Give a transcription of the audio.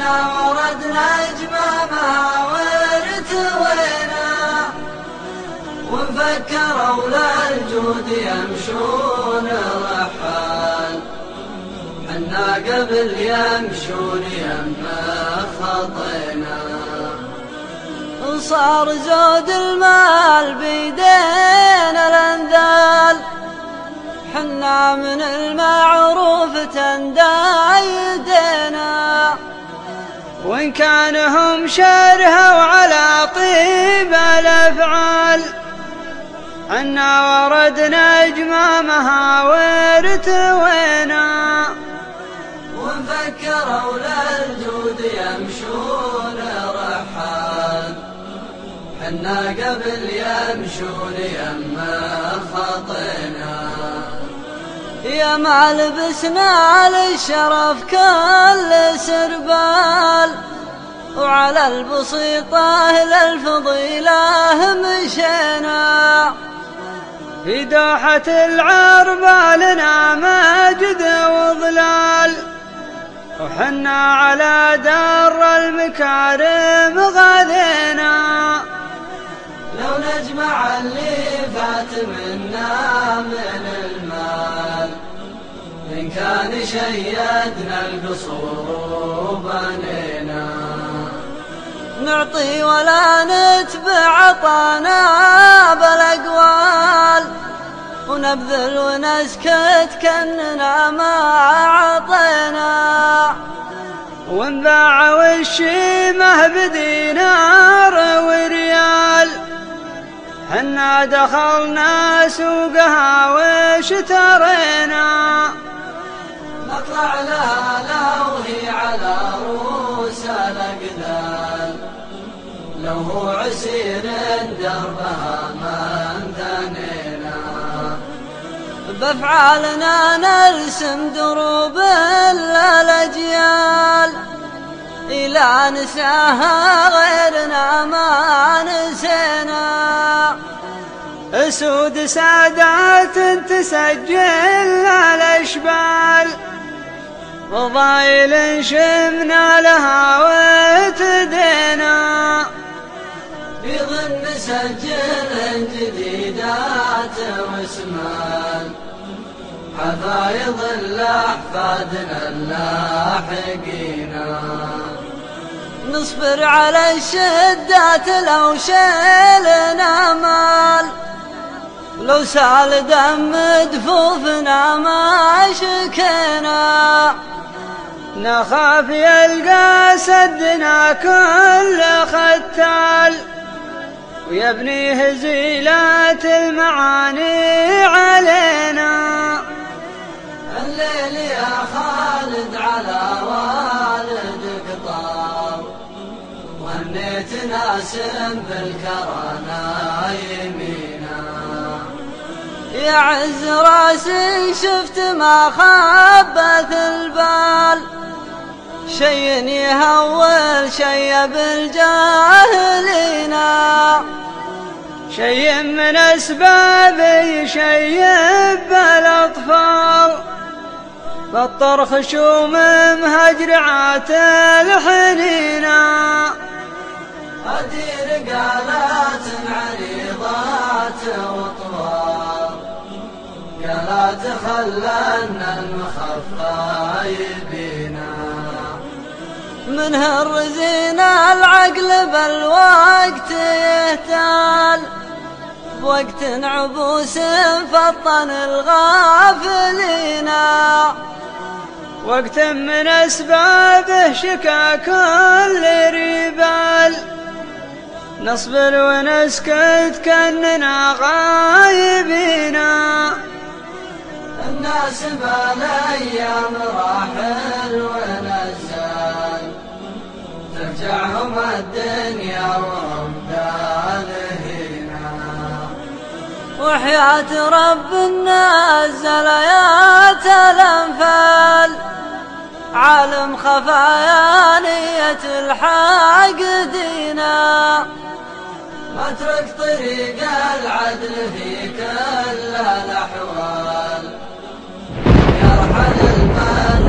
حنا وردنا جمامها وارتوينا، ونفكروا للجود يمشون رحال، حنا قبل يمشون يمه خطينا. صار زود المال بيدينا الانذال، حنا من المعروف تندايدنا، وإن كانهم شرهوا على طيب الأفعال، حنا وردنا جمامها وارتوينا، ونفكروا للجود يمشون رحال، حنا قبل يمشون يمه خطينا. يا ما لبسنا للشرف كل سربال، وعلى البسيطة للفضيلة مشينا، في دوحة العربة لنا مجد وظلال، وحنا على در المكارم غذينا. لو نجمع اللي فات منا من المال، إن كان شيدنا القصور وبنينا، نعطي ولا نتبع عطانا بالأقوال، ونبذل ونسكت كأننا ما عطينا، ونباع والشيمة بدينار وريال، حنا دخلنا سوقها واشترينا. نطلع لها وهي على رؤوس الأقدال، لو هو عسير دربها ما انثنينا، بأفعالنا نرسم دروب الأجيال، إلى نساها غيرنا ما نسينا. أسود سادات تسجل الأشبال، فضايل شمنا لها وتدينا، بيض نسجل جديدات واسمال، حفايض لأحفادنا اللاحقين. نصبر على الشدات لو شيلنا مال، لو سال دم دفوفنا ما شكينا، نخاف يلقى سدنا كل ختال، ويبني هزيلات المعاني علينا. الليل يا خالد على والدك طاب، وهنيت ناس بالكرنا يمينا، يا عز راسي شفت ما خبت البال، شي يهول شي بالجاهلين، شي من أسباب يشيب الأطفال، فطر خشوم مهجرعات الحنينة، أدير قالات عريضات وطوال، قالات خلنا المخفى يبينا، منها الرزينا العقل بالوقت يهتال، بوقت عبوس فطن الغافلين، وقت من أسبابه شكا كل ريبال، نصبر ونسكت كأننا غايبين. الناس بالأيام راحل ونزال، ترجعهم الدنيا وهم دالهينا، وحياة رب نزل آيات الأنفال، عالم خفايا نية الحاقدين، اترك طريق العدل في كل الأحوال، يرحل المال